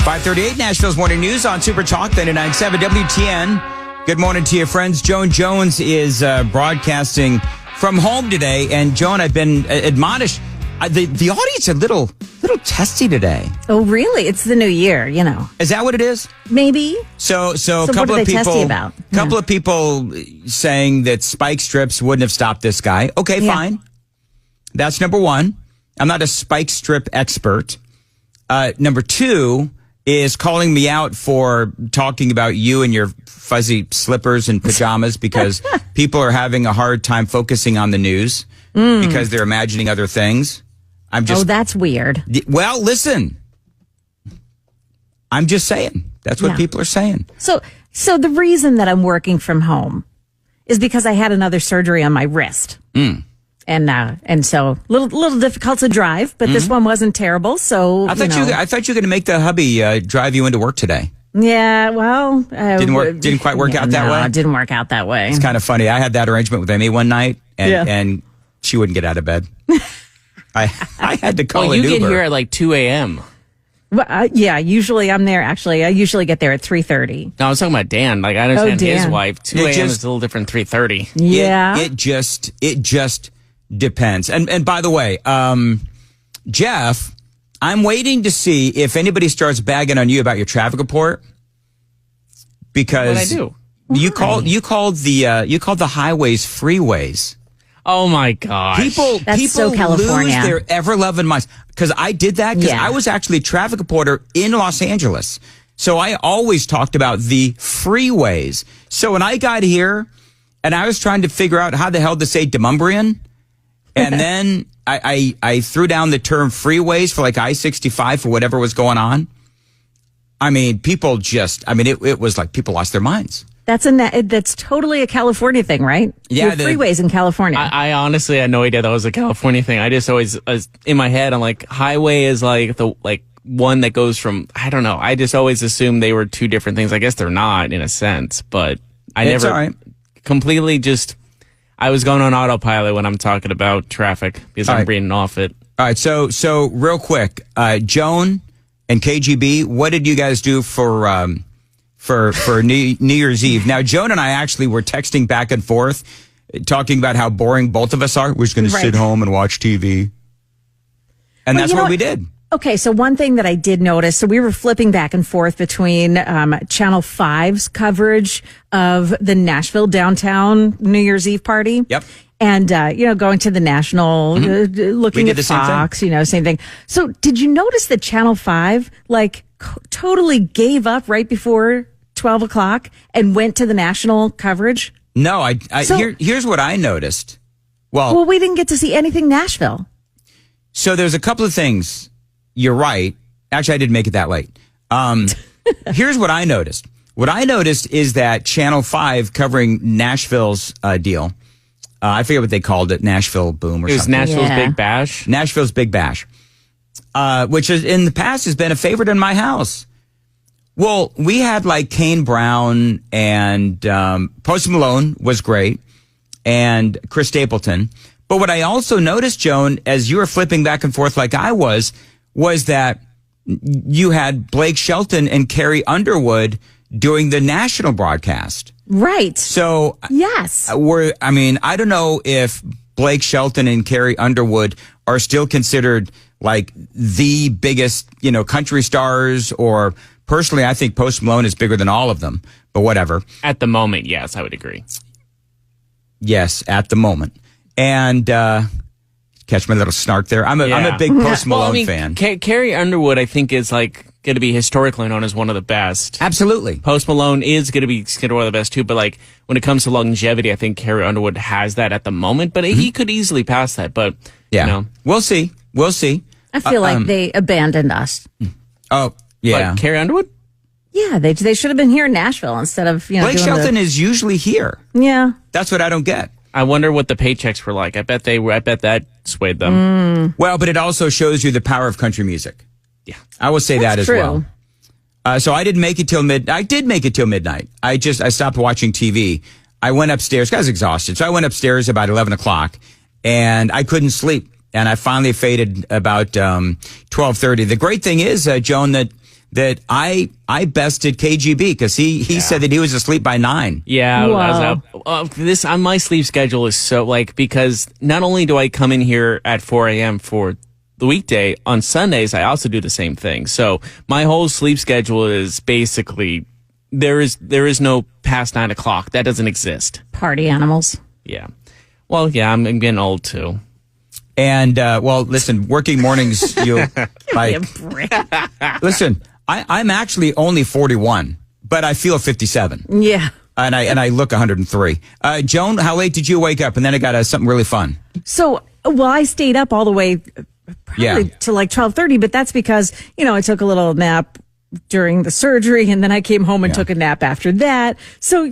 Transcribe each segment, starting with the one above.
538 Nashville's Morning News on Super Talk 99.7 WTN. Good morning to you, friends. Joan Jones is broadcasting from home today. And Joan, I've been admonished. The audience a little testy today. Oh, really? It's the new year, you know. Is that what it is? Maybe. So a couple of people. Testy about? Couple of people saying that spike strips wouldn't have stopped this guy. Okay, fine. That's number one. I'm not a spike strip expert. Number two is calling me out for talking about you and your fuzzy slippers and pajamas because people are having a hard time focusing on the news because they're imagining other things. Oh, that's weird. Well, listen, I'm just saying. That's what people are saying. So the reason that I'm working from home is because I had another surgery on my wrist. And so little difficult to drive, but this one wasn't terrible. So I thought you were going to make the hubby drive you into work today. Yeah, well, didn't quite work out that way. It didn't work out that way. It's kind of funny. I had that arrangement with Amy one night, and she wouldn't get out of bed. I had to call an Uber. You get here at like 2 a.m. Well, usually I'm there. Actually, I usually get there at 3:30. No, I was talking about Dan. Like, I understand his wife. 2 a.m. is a little different than 3:30. Yeah. It just depends. And by the way, Jeff, I'm waiting to see if anybody starts bagging on you about your traffic report. Because what I do? You called the highways freeways. Oh my gosh. People so California. Lose their ever-loving minds. Because I did that because I was actually a traffic reporter in Los Angeles. So I always talked about the freeways. So when I got here and I was trying to figure out how the hell to say Demumbrian, and then I threw down the term freeways for like I-65 for whatever was going on. I mean, people it was like people lost their minds. That's totally a California thing, right? Yeah, freeways in California. I honestly had no idea that was a California thing. I just always in my head, I'm like, highway is like the one that goes from, I don't know. I just always assumed they were two different things. I guess they're not in a sense, but It's all right. Completely just. I was going on autopilot when I'm talking about traffic because I'm reading off it. All right, so real quick, Joan and KGB, what did you guys do for New Year's Eve? Now, Joan and I actually were texting back and forth, talking about how boring both of us are. We're just going to sit home and watch TV, and that's what we did. Okay, so one thing that I did notice, so we were flipping back and forth between Channel 5's coverage of the Nashville downtown New Year's Eve party. Yep. And, going to the National, looking at Fox, same thing. So did you notice that Channel 5, totally gave up right before 12 o'clock and went to the national coverage? No, here's what I noticed. Well, we didn't get to see anything Nashville. So there's a couple of things. You're right. Actually, I didn't make it that late. Here's what I noticed. What I noticed is that Channel 5 covering Nashville's deal. I forget what they called it, Nashville Boom or something. It was Nashville's Big Bash? Nashville's Big Bash, which is in the past has been a favorite in my house. Well, we had like Kane Brown and Post Malone was great and Chris Stapleton. But what I also noticed, Joan, as you were flipping back and forth like I was that you had Blake Shelton and Carrie Underwood doing the national broadcast. Right. So, yes. I don't know if Blake Shelton and Carrie Underwood are still considered like the biggest, country stars, or personally, I think Post Malone is bigger than all of them, but whatever. At the moment, yes, I would agree. Yes, at the moment. And, catch my little snark there. I'm a big Post Malone fan. Carrie Underwood, I think, is going to be historically known as one of the best. Absolutely. Post Malone is going to be one of the best too, but when it comes to longevity, I think Carrie Underwood has that at the moment, but he could easily pass that. But we'll see. I feel like they abandoned us. Oh yeah, but Carrie Underwood. Yeah, they should have been here in Nashville instead of Blake Shelton is usually here. Yeah, that's what I don't get. I wonder what the paychecks were like. I bet that swayed them. Well, but it also shows you the power of country music. Yeah, I will say that as well. So I didn't make it till midnight. I did make it till midnight. I stopped watching TV. I went upstairs. I was exhausted. So I went upstairs about 11 o'clock and I couldn't sleep. And I finally faded about 12:30. The great thing is, Joan, that that I bested KGB because he said that he was asleep by 9. Yeah, this on my sleep schedule is so because not only do I come in here at 4 a.m. for the weekday, on Sundays I also do the same thing. So my whole sleep schedule is basically there is no past 9 o'clock. That doesn't exist. Party animals. Yeah. Well, yeah, I'm getting old too. And listen, working mornings, you listen. I'm actually only 41, but I feel 57. Yeah. And I look 103. Joan, how late did you wake up? And then I got something really fun. So, I stayed up all the way probably to like 12:30, but that's because, I took a little nap during the surgery and then I came home and took a nap after that. So,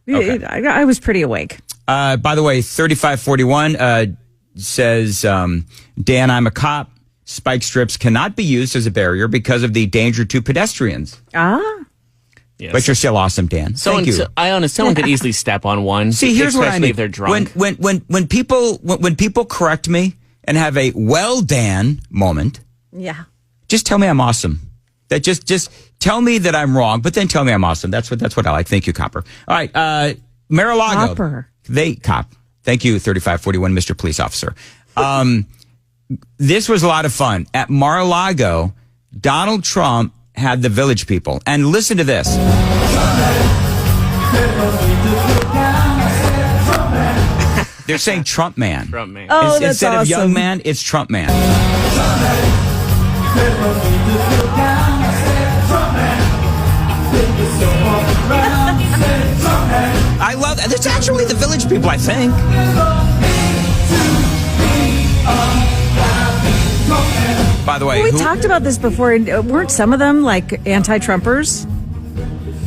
I was pretty awake. By the way, 3541 says, Dan, I'm a cop. Spike strips cannot be used as a barrier because of the danger to pedestrians. Yes. But you're still awesome, Dan. Thank you. Someone could easily step on one. See, here's what I mean. If they're drunk. When people correct me and have a well, Dan moment. Yeah. Just tell me I'm awesome. That just tell me that I'm wrong, but then tell me I'm awesome. That's what I like. Thank you, Copper. All right, Mar-a-Lago. Copper. Cop. Thank you, 3541, Mr. Police Officer. This was a lot of fun. At Mar-a-Lago, Donald Trump had the Village People. And listen to this. They're saying Trump Man. Trump Man. Oh, that's Instead awesome. of Young Man, it's Trump Man. I love that. It's actually the Village People, I think. By the way, we talked about this before. Weren't some of them like anti-Trumpers?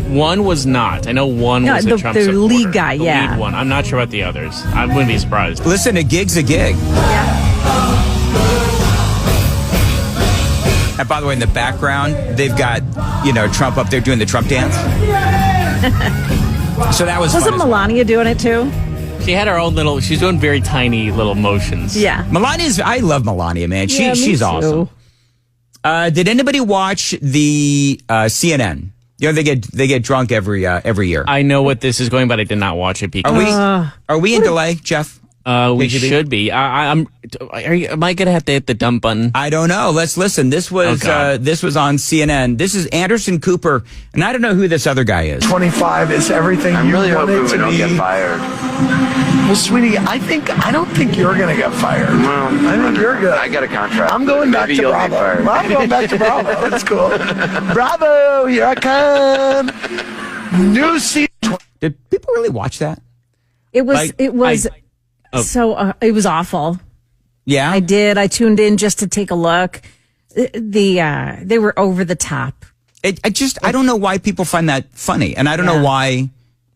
One was not. I know one was a Trump the supporter. lead guy, the lead one. I'm not sure about the others. I wouldn't be surprised. Listen, a gig's a gig. Yeah. And by the way, in the background, they've got, Trump up there doing the Trump dance. So that was Wasn't Melania doing it too? She had her own she's doing very tiny little motions. Yeah. I love Melania, man. Yeah, She's me awesome. too. Did anybody watch the CNN? They get drunk every year. I know what this is going, but I did not watch it because Are we in delay, Jeff? We should be. Am I gonna have to hit the dump button? I don't know. Let's listen. This was on CNN. This is Anderson Cooper, and I don't know who this other guy is. 25 is everything you really want it we to don't be. get fired. Well, sweetie, I don't think you're gonna get fired. I think you're good. I got a contract. I'm going back Maybe to you'll be Bravo. fired. I'm going back to Bravo. That's cool. Bravo, here I come. New season. Did people really watch that? It was. It was awful. Yeah, I did. I tuned in just to take a look. They were over the top. I don't know why people find that funny, and I don't know why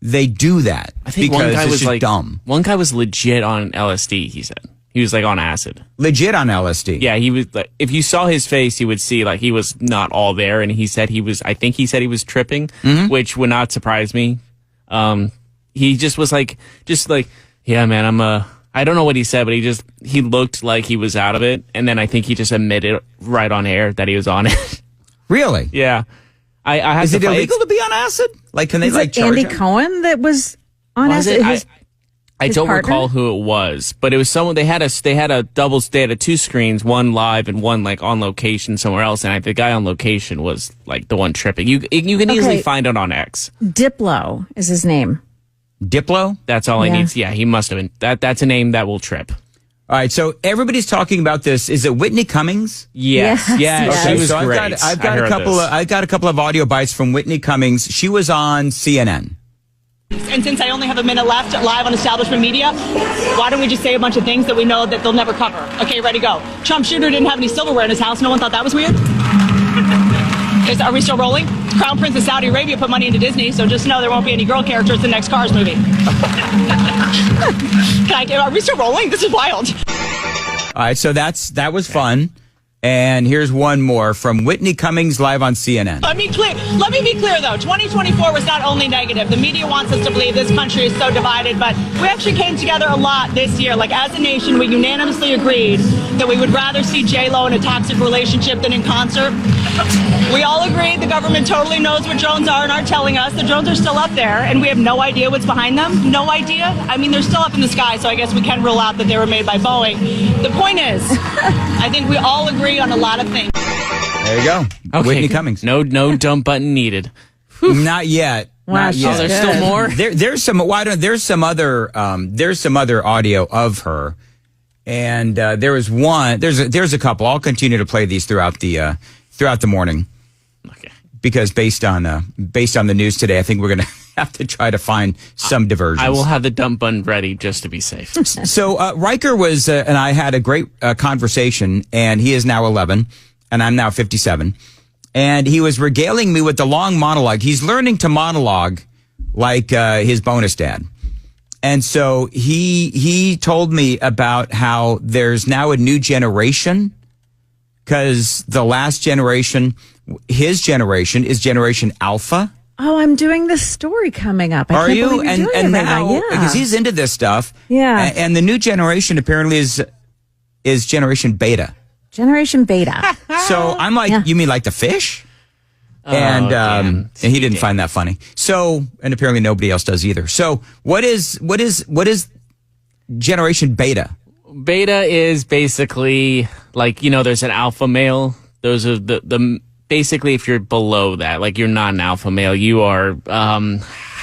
they do that. I think because one guy it's was just dumb. One guy was legit on LSD. He said he was on acid. Legit on LSD. Yeah, he was. If you saw his face, you would see he was not all there, and he said he was. I think he said he was tripping, which would not surprise me. He just was yeah, man, I don't know what he said, but he looked like he was out of it, and then I think he just admitted right on air that he was on it. Really? Yeah. Is it illegal to be on acid? Can they charge Andy him? Cohen that was on acid? I don't recall who it was, but it was someone. They had a 2 screens, one live and one on location somewhere else, and the guy on location was the one tripping. You can easily find it on X. Diplo is his name. Diplo? That's all I need. Yeah, he must have been. That's a name that will trip. All right, so everybody's talking about this. Is it Whitney Cummings? Yes. Yes. She was so great. I've got a couple of audio bites from Whitney Cummings. She was on CNN. And since I only have a minute left live on Establishment Media, why don't we just say a bunch of things that we know that they'll never cover? Okay, ready, go. Trump Shooter didn't have any silverware in his house. No one thought that was weird? Are we still rolling? Crown Prince of Saudi Arabia put money into Disney, so just know there won't be any girl characters in the next Cars movie. Are we still rolling? This is wild. All right, so that was fun. And here's one more from Whitney Cummings live on CNN. Let me be clear, though. 2024 was not only negative. The media wants us to believe this country is so divided, but we actually came together a lot this year. As a nation, we unanimously agreed that we would rather see J-Lo in a toxic relationship than in concert. We all agree the government totally knows what drones are and are telling us. The drones are still up there, and we have no idea what's behind them. No idea. I mean, they're still up in the sky, so I guess we can rule out that they were made by Boeing. The point is, I think we all agree on a lot of things. There you go. Okay. Whitney Cummings. No dump button needed. Not yet. Wow, Not yet. Oh, there's still more? There's some. Why don't there's some other audio of her, and there was one. There's a couple. I'll continue to play these throughout the morning. Okay. Because based on the news today, I think we're gonna have to try to find some diversions. I will have the dump button ready just to be safe. So Riker was and I had a great conversation, and he is now 11, and I'm now 57. And he was regaling me with the long monologue. He's learning to monologue like his bonus dad. And so he told me about how there's now a new generation, because the last generation, his generation, is Generation Alpha. Oh, I'm doing this story coming up. Are you? Believe you're doing And it right now, yeah. because he's into this stuff. Yeah. And the new generation apparently is Generation Beta. Generation Beta. So I'm like, you mean like the fish? And he didn't find that funny. So, and apparently nobody else does either. So what is Generation Beta? Beta is basically like, there's an alpha male. Those are the basically if you're below that, like you're not an alpha male, you are how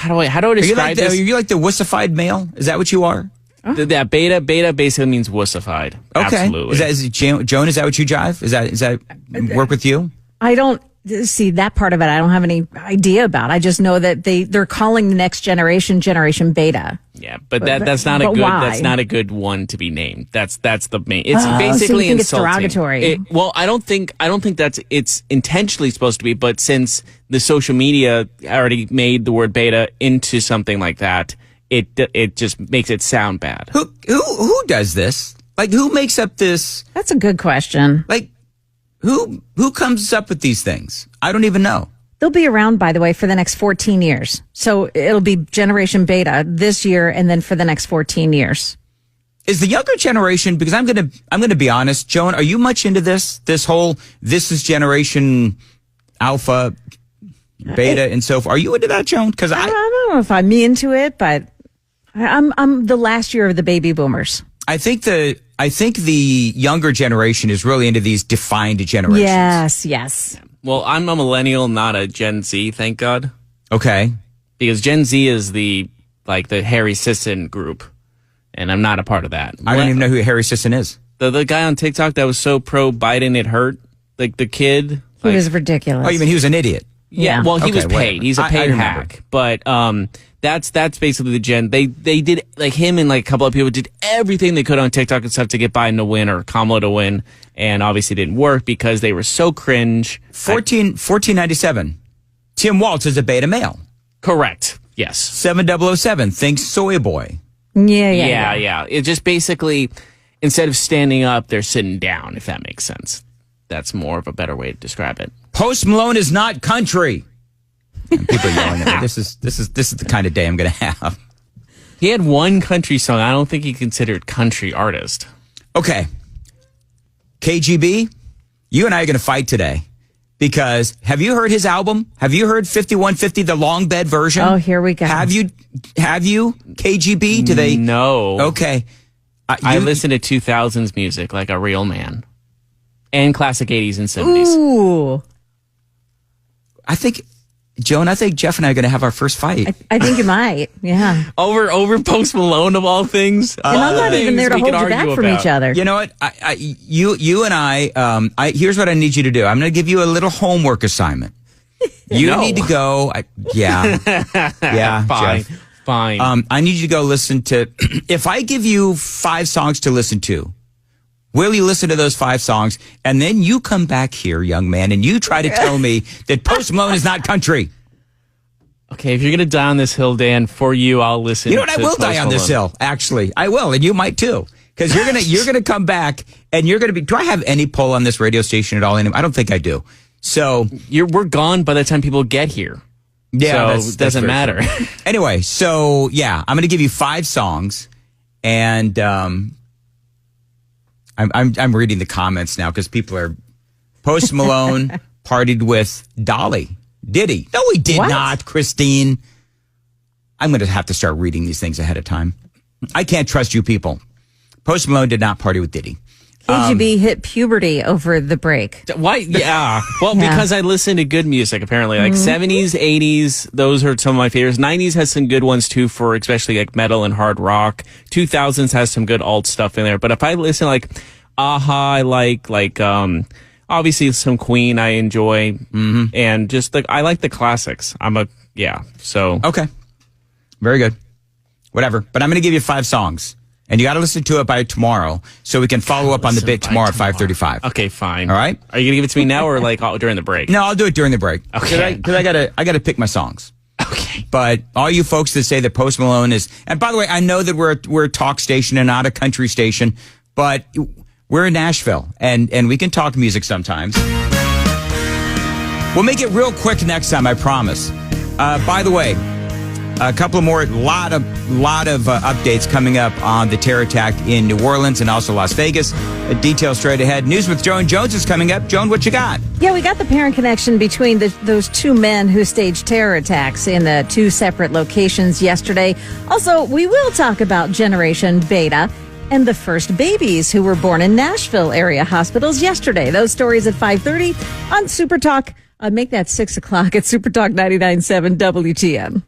do I describe this? Are you like the wussified male? Is that what you are? That beta basically means wussified. Okay. Absolutely. Is that Joan? Is that what you jive? Is that work with you? I don't see that part of it. I don't have any idea about. I just know that they're calling the next generation Generation Beta. Yeah, but that's not a good. Why? That's not a good one to be named. That's the main. It's So basically you think insulting. it's derogatory. Well, I don't think it's intentionally supposed to be. But since the social media already made the word beta into something like that, it just makes it sound bad. Who does this? Like, who makes up this? That's a good question. Like, who comes up with these things? I don't even know. They'll be around, by the way, for the next 14 years. So it'll be Generation Beta this year, and then for the next 14 years. Is the younger generation? Because I'm gonna be honest, Joan. Are you much into this? This is Generation Alpha, Beta, and so forth. Are you into that, Joan? Because I don't know if I'm into it, but I'm the last year of the baby boomers. I think the younger generation is really into these defined generations. Yes. Well, I'm a millennial, not a Gen Z. Thank God. Okay. Because Gen Z is the Harry Sisson group, and I'm not a part of that. I don't even know who Harry Sisson is. The guy on TikTok that was so pro Biden it hurt, like the kid. He was ridiculous. Oh, you mean he was an idiot? Yeah. Well, he was paid. Whatever. He's a paid hack. But that's basically the Gen. They did, like, him and like a couple of people did everything they could on TikTok and stuff to get Biden to win or Kamala to win, and obviously didn't work because they were so cringe. 1497. Tim Waltz is a beta male. Correct. Yes. 7007 thinks soy boy. Yeah. It just basically, instead of standing up, they're sitting down, if that makes sense. That's more of a better way to describe it. Post Malone is not country. And people are yelling at me. This is the kind of day I'm going to have. He had one country song. I don't think he considered country artist. Okay. KGB, you and I are going to fight today. Because have you heard his album? Have you heard 5150, the long bed version? Oh, here we go. Have you KGB? Do they? No. Okay. I listen to 2000s music like a real man. And classic 80s and 70s. Ooh. I think Jeff and I are going to have our first fight. I think you might. Yeah. Over Post Malone of all things. And I'm not even there to hold you back from each other. You know what? You and I, here's what I need you to do. I'm going to give you a little homework assignment. You need to go. Yeah. Fine. Jeff. Fine. I need you to go listen to, if I give you 5 songs to listen to, will you listen to those 5 songs? And then you come back here, young man, and you try to tell me that Post Malone is not country. Okay, if you're going to die on this hill, Dan, for you, I'll listen. You know what? I will die on this hill, actually. I will, and you might too. Because you're gonna come back, and you're going to be, do I have any pull on this radio station at all? I don't think I do. So we're gone by the time people get here. Yeah, so it doesn't matter. Anyway, so yeah, I'm going to give you 5 songs, and I I'm reading the comments now because people are Post Malone partied with Dolly. Did he? No, he did not, Christine. I'm going to have to start reading these things ahead of time. I can't trust you people. Post Malone did not party with Diddy. KGB hit puberty over the break. Why? Yeah. Well, because I listen to good music, apparently. Like 70s, 80s, those are some of my favorites. 90s has some good ones, too, for especially like metal and hard rock. 2000s has some good alt stuff in there. But if I listen like Aha, I like obviously some Queen I enjoy. And just I like the classics. So. Okay. Very good. Whatever. But I'm going to give you 5 songs. And you got to listen to it by tomorrow so we can follow up on the bit tomorrow at 5:35. Okay, fine. All right? Are you going to give it to me now or during the break? No, I'll do it during the break. Okay. Because I got to pick my songs. Okay. But all you folks that say that Post Malone is, and by the way, I know that we're a talk station and not a country station, but we're in Nashville and we can talk music sometimes. We'll make it real quick next time, I promise. By the way, a couple more, lot of updates coming up on the terror attack in New Orleans and also Las Vegas. Details straight ahead. News with Joan Jones is coming up. Joan, what you got? Yeah, we got the parent connection between those 2 men who staged terror attacks in the 2 separate locations yesterday. Also, we will talk about Generation Beta and the first babies who were born in Nashville area hospitals yesterday. Those stories at 5:30 on Super Talk. Make that 6 o'clock at Super Talk 99.7 WTN.